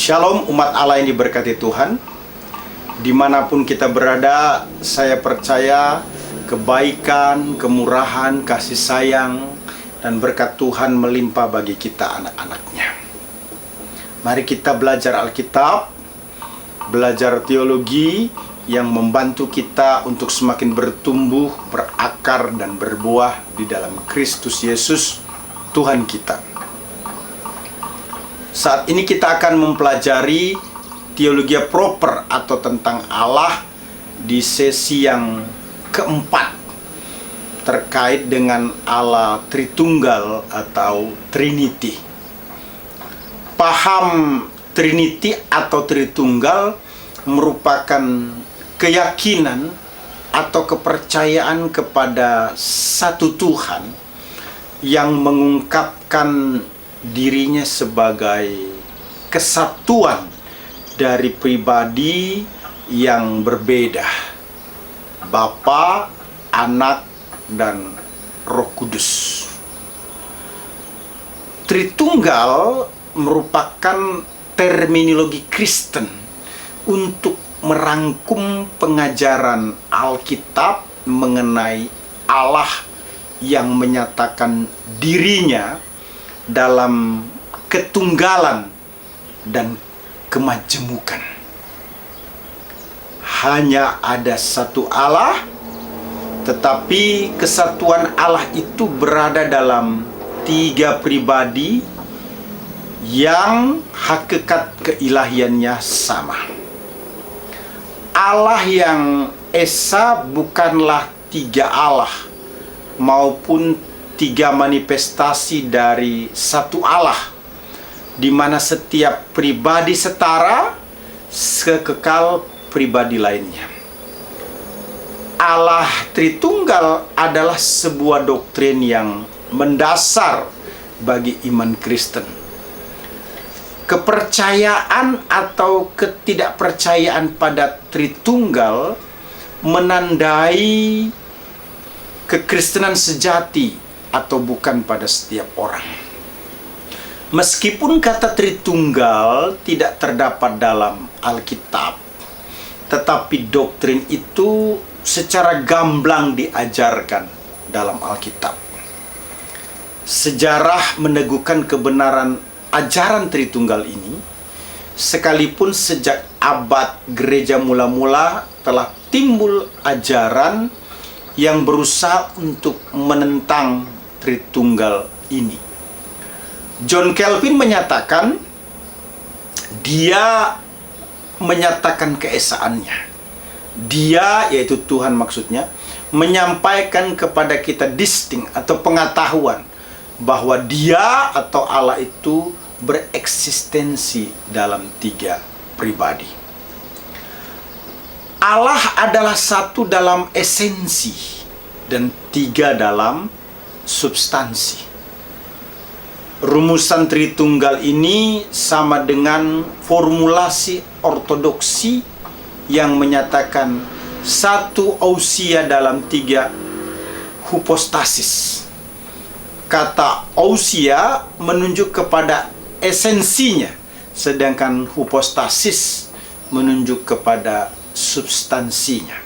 Shalom umat Allah yang diberkati Tuhan. Dimanapun kita berada, saya percaya kebaikan, kemurahan, kasih sayang, dan berkat Tuhan melimpah bagi kita anak-anaknya. Mari kita belajar Alkitab, belajar teologi yang membantu kita untuk semakin bertumbuh, berakar, dan berbuah di dalam Kristus Yesus, Tuhan kita. Saat ini kita akan mempelajari teologi proper atau tentang Allah di sesi yang keempat terkait dengan Allah Tritunggal atau Trinity. Paham Trinity atau Tritunggal merupakan keyakinan atau kepercayaan kepada satu Tuhan yang mengungkapkan dirinya sebagai kesatuan dari pribadi yang berbeda, Bapa, Anak, dan Roh Kudus. Tritunggal merupakan terminologi Kristen untuk merangkum pengajaran Alkitab mengenai Allah yang menyatakan dirinya dalam ketunggalan dan kemajemukan. Hanya ada satu Allah, tetapi kesatuan Allah itu berada dalam tiga pribadi yang hakikat keilahiannya sama. Allah yang esa bukanlah tiga Allah maupun tiga manifestasi dari satu Allah, di mana setiap pribadi setara sekekal pribadi lainnya. Allah Tritunggal adalah sebuah doktrin yang mendasar bagi iman Kristen. Kepercayaan atau ketidakpercayaan pada Tritunggal menandai kekristenan sejati atau bukan pada setiap orang. Meskipun kata Tritunggal tidak terdapat dalam Alkitab, tetapi doktrin itu secara gamblang diajarkan dalam Alkitab. Sejarah meneguhkan kebenaran ajaran Tritunggal ini, sekalipun sejak abad gereja mula-mula telah timbul ajaran yang berusaha untuk menentang Tritunggal ini. John Calvin menyatakan, dia menyatakan keesaannya. Dia, yaitu Tuhan maksudnya, menyampaikan kepada kita disting atau pengetahuan bahwa dia atau Allah itu bereksistensi dalam tiga pribadi. Allah adalah satu dalam esensi dan tiga dalam substansi. Rumusan Tritunggal ini sama dengan formulasi ortodoksi yang menyatakan satu ousia dalam tiga hypostasis. Kata ousia menunjuk kepada esensinya, sedangkan hypostasis menunjuk kepada substansinya.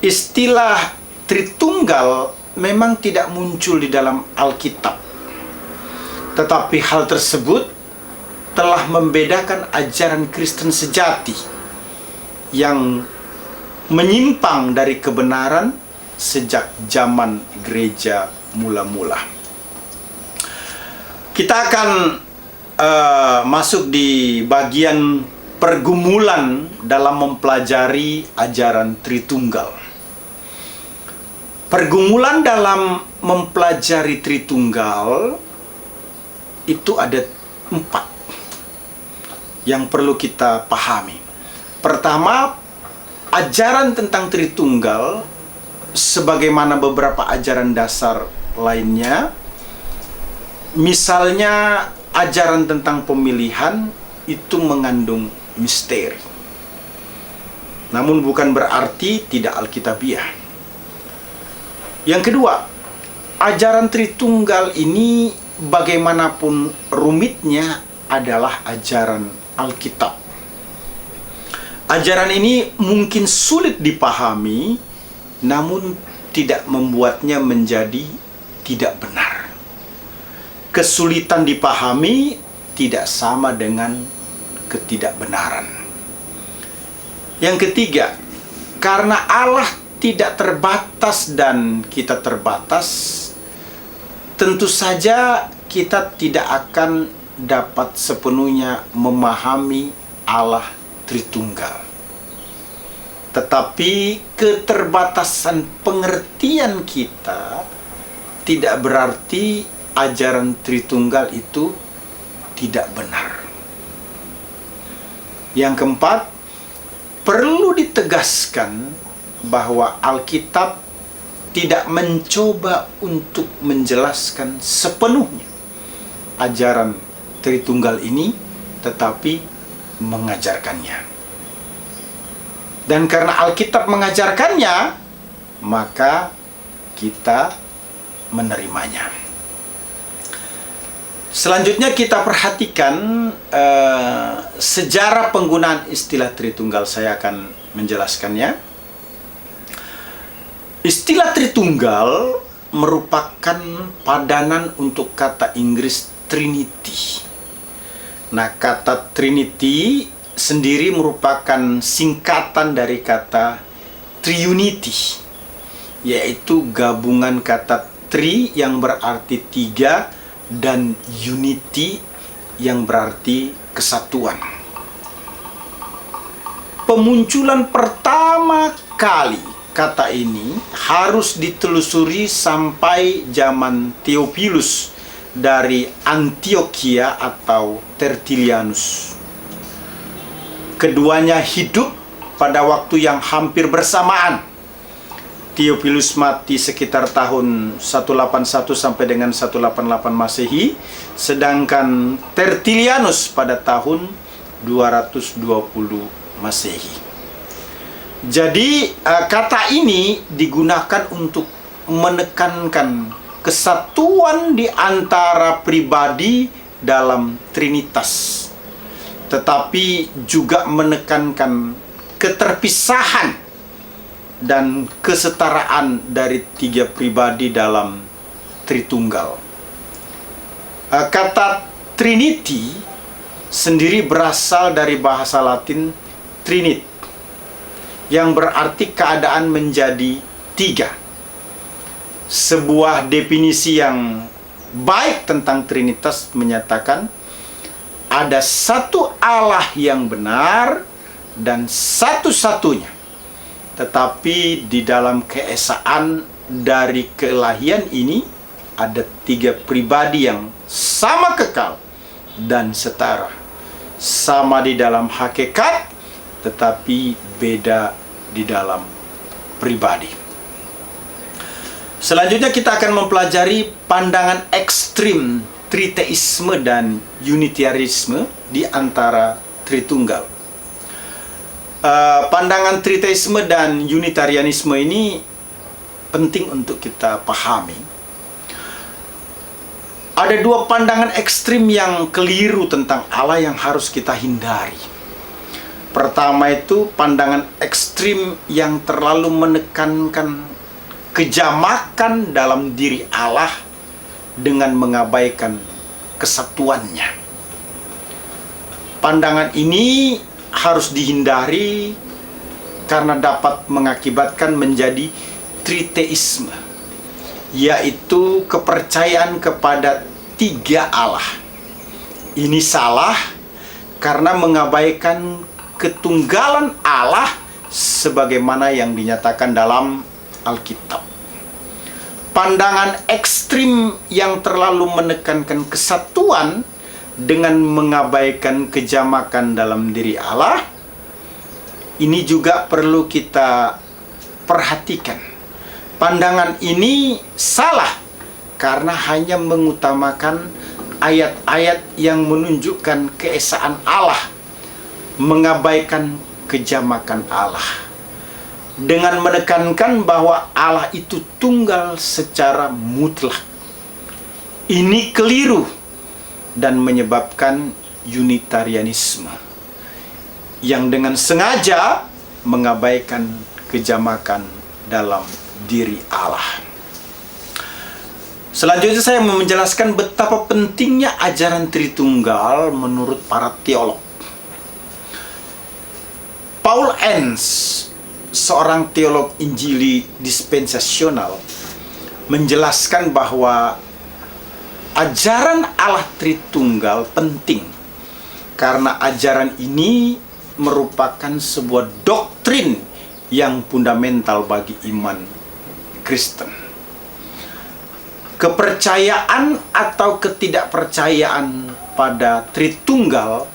Istilah Tritunggal memang tidak muncul di dalam Alkitab, tetapi hal tersebut telah membedakan ajaran Kristen sejati yang menyimpang dari kebenaran sejak zaman gereja mula-mula. Kita akan masuk di bagian pergumulan dalam mempelajari ajaran Tritunggal. Pergumulan dalam mempelajari Tritunggal itu ada 4 yang perlu kita pahami. Pertama, ajaran tentang Tritunggal sebagaimana beberapa ajaran dasar lainnya, misalnya ajaran tentang pemilihan, itu mengandung misteri. Namun bukan berarti tidak alkitabiah. Yang kedua, ajaran Tritunggal ini bagaimanapun rumitnya adalah ajaran Alkitab. Ajaran ini mungkin sulit dipahami, namun tidak membuatnya menjadi tidak benar. Kesulitan dipahami tidak sama dengan ketidakbenaran. Yang ketiga, karena Allah tidak terbatas dan kita terbatas, tentu saja kita tidak akan dapat sepenuhnya memahami Allah Tritunggal. Tetapi keterbatasan pengertian kita tidak berarti ajaran Tritunggal itu tidak benar. Yang keempat, perlu ditegaskan bahwa Alkitab tidak mencoba untuk menjelaskan sepenuhnya ajaran Tritunggal ini, tetapi mengajarkannya. Dan karena Alkitab mengajarkannya, maka kita menerimanya. Selanjutnya kita perhatikan sejarah penggunaan istilah Tritunggal. Saya akan menjelaskannya. Istilah Tritunggal merupakan padanan untuk kata Inggris Trinity. Nah, kata Trinity sendiri merupakan singkatan dari kata Triunity, yaitu gabungan kata tri yang berarti tiga dan unity yang berarti kesatuan. Pemunculan pertama kali kata ini harus ditelusuri sampai zaman Theophilus dari Antioquia atau Tertullianus. Keduanya hidup pada waktu yang hampir bersamaan. Theophilus mati sekitar tahun 181 sampai dengan 188 Masehi, sedangkan Tertullianus pada tahun 220 Masehi. Jadi kata ini digunakan untuk menekankan kesatuan di antara pribadi dalam Trinitas, tetapi juga menekankan keterpisahan dan kesetaraan dari tiga pribadi dalam Tritunggal. Kata Trinity sendiri berasal dari bahasa Latin Trinit, yang berarti keadaan menjadi tiga. Sebuah definisi yang baik tentang Trinitas menyatakan ada satu Allah yang benar dan satu-satunya. Tetapi di dalam keesaan dari keelahian ini ada tiga pribadi yang sama kekal dan setara. Sama di dalam hakikat, tetapi beda di dalam pribadi. Selanjutnya kita akan mempelajari pandangan ekstrim triteisme dan unitarianisme di antara Tritunggal. Pandangan triteisme dan unitarianisme ini penting untuk kita pahami. Ada dua pandangan ekstrim yang keliru tentang Allah yang harus kita hindari. Pertama itu pandangan ekstrim yang terlalu menekankan kejamakan dalam diri Allah dengan mengabaikan kesatuannya. Pandangan ini harus dihindari karena dapat mengakibatkan menjadi triteisme, yaitu kepercayaan kepada tiga Allah. Ini salah karena mengabaikan ketunggalan Allah sebagaimana yang dinyatakan dalam Alkitab. Pandangan ekstrim yang terlalu menekankan kesatuan dengan mengabaikan kejamakan dalam diri Allah, ini juga perlu kita perhatikan. Pandangan ini salah karena hanya mengutamakan ayat-ayat yang menunjukkan keesaan Allah, mengabaikan kejamakan Allah, dengan menekankan bahwa Allah itu tunggal secara mutlak. Ini keliru dan menyebabkan Unitarianisme yang dengan sengaja mengabaikan kejamakan dalam diri Allah. Selanjutnya saya mau menjelaskan betapa pentingnya ajaran Tritunggal menurut para teolog. Paul Enns, seorang teolog Injili dispensasional, menjelaskan bahwa ajaran Allah Tritunggal penting karena ajaran ini merupakan sebuah doktrin yang fundamental bagi iman Kristen. Kepercayaan atau ketidakpercayaan pada Tritunggal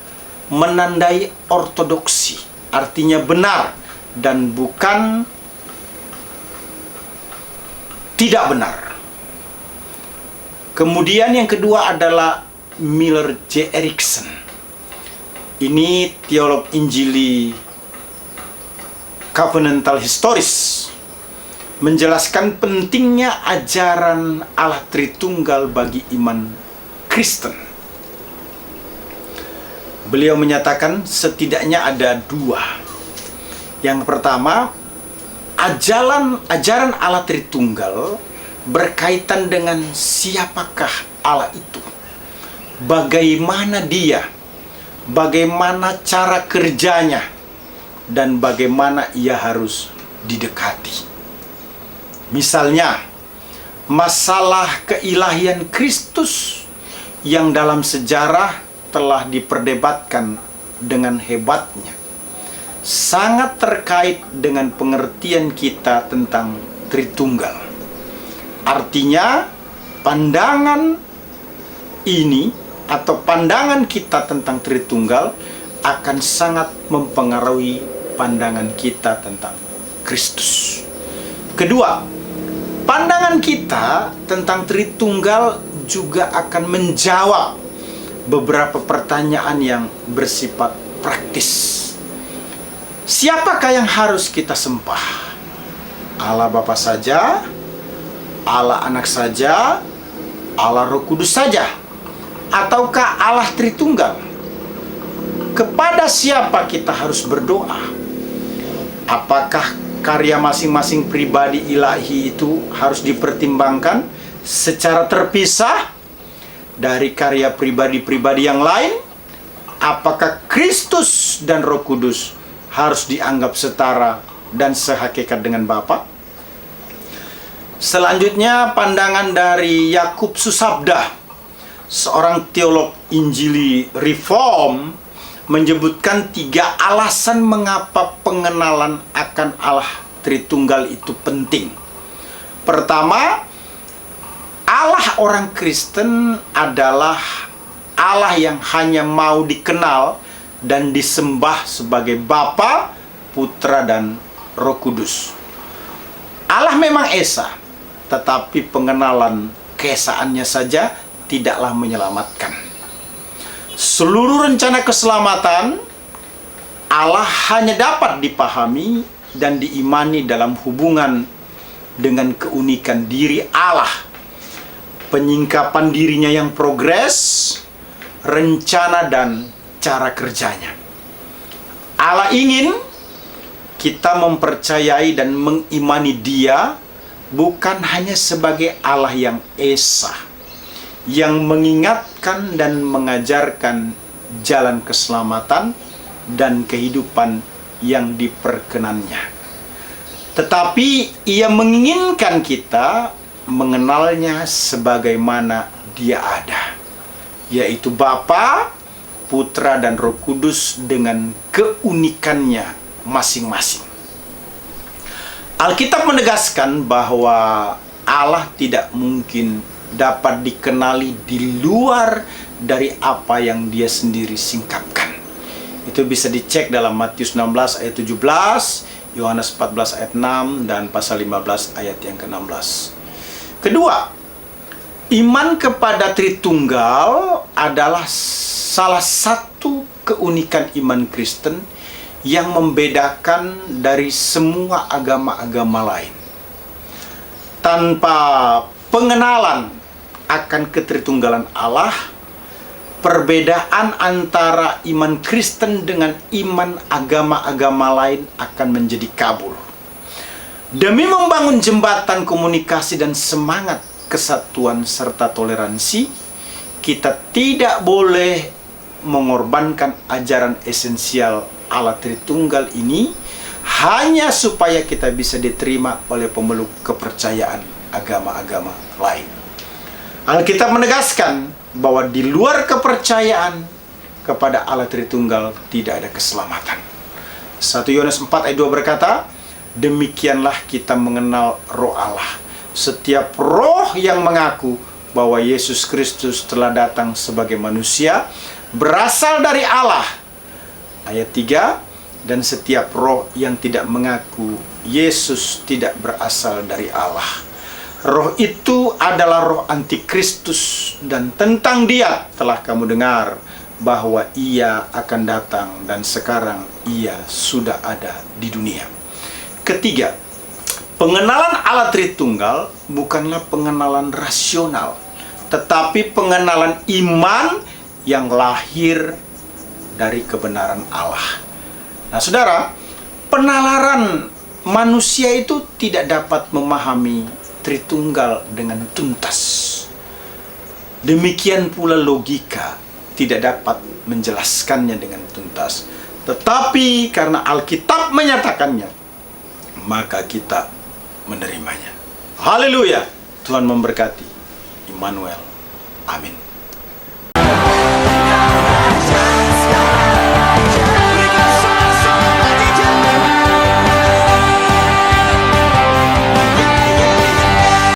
menandai ortodoksi, artinya benar dan bukan tidak benar. Kemudian yang kedua adalah Miller J. Erickson. Ini teolog Injili covenantal historis, menjelaskan pentingnya ajaran Allah Tritunggal bagi iman Kristen. Beliau menyatakan setidaknya ada dua. Yang pertama, ajaran Allah Tritunggal berkaitan dengan siapakah Allah itu, bagaimana Dia, bagaimana cara kerjanya, dan bagaimana Ia harus didekati. Misalnya, masalah keilahian Kristus yang dalam sejarah telah diperdebatkan dengan hebatnya, sangat terkait dengan pengertian kita tentang Tritunggal. Artinya, pandangan ini atau pandangan kita tentang Tritunggal akan sangat mempengaruhi pandangan kita tentang Kristus. Kedua, pandangan kita tentang Tritunggal juga akan menjawab beberapa pertanyaan yang bersifat praktis. Siapakah yang harus kita sembah? Allah Bapa saja? Allah Anak saja? Allah Roh Kudus saja? Ataukah Allah Tritunggal? Kepada siapa kita harus berdoa? Apakah karya masing-masing pribadi ilahi itu harus dipertimbangkan secara terpisah dari karya pribadi-pribadi yang lain? Apakah Kristus dan Roh Kudus harus dianggap setara dan sehakikat dengan Bapa? Selanjutnya, pandangan dari Yakub Susabda, seorang teolog Injili Reform, menyebutkan 3 alasan mengapa pengenalan akan Allah Tritunggal itu penting. Pertama, Allah orang Kristen adalah Allah yang hanya mau dikenal dan disembah sebagai Bapa, Putra, dan Roh Kudus. Allah memang esa, tetapi pengenalan keesaannya saja tidaklah menyelamatkan. Seluruh rencana keselamatan Allah hanya dapat dipahami dan diimani dalam hubungan dengan keunikan diri Allah, penyingkapan dirinya yang progres, rencana dan cara kerjanya. Allah ingin kita mempercayai dan mengimani Dia bukan hanya sebagai Allah yang esa, yang mengingatkan dan mengajarkan jalan keselamatan dan kehidupan yang diperkenannya, tetapi Ia menginginkan kita mengenalnya sebagaimana Dia ada, yaitu Bapa, Putra, dan Roh Kudus dengan keunikannya masing-masing. Alkitab menegaskan bahwa Allah tidak mungkin dapat dikenali di luar dari apa yang Dia sendiri singkapkan. Itu bisa dicek dalam Matius 16 ayat 17, Yohanes 14 ayat 6, dan pasal 15 ayat yang ke-16. Kedua, iman kepada Tritunggal adalah salah satu keunikan iman Kristen yang membedakan dari semua agama-agama lain. Tanpa pengenalan akan ketritunggalan Allah, perbedaan antara iman Kristen dengan iman agama-agama lain akan menjadi kabur. Demi membangun jembatan komunikasi dan semangat kesatuan serta toleransi, kita tidak boleh mengorbankan ajaran esensial Allah Tritunggal ini hanya supaya kita bisa diterima oleh pemeluk kepercayaan agama-agama lain. Alkitab menegaskan bahwa di luar kepercayaan kepada Allah Tritunggal tidak ada keselamatan. 1 Yohanes 4 ayat 2 berkata, demikianlah kita mengenal roh Allah. Setiap roh yang mengaku bahwa Yesus Kristus telah datang sebagai manusia berasal dari Allah. Ayat 3, dan setiap roh yang tidak mengaku Yesus tidak berasal dari Allah. Roh itu adalah roh antikristus, dan tentang dia telah kamu dengar bahwa ia akan datang dan sekarang ia sudah ada di dunia. Ketiga, pengenalan Allah Tritunggal bukanlah pengenalan rasional, tetapi pengenalan iman yang lahir dari kebenaran Allah. Nah, saudara, penalaran manusia itu tidak dapat memahami Tritunggal dengan tuntas. Demikian pula logika tidak dapat menjelaskannya dengan tuntas. Tetapi karena Alkitab menyatakannya, maka kita menerimanya. Haleluya! Tuhan memberkati. Immanuel. Amin.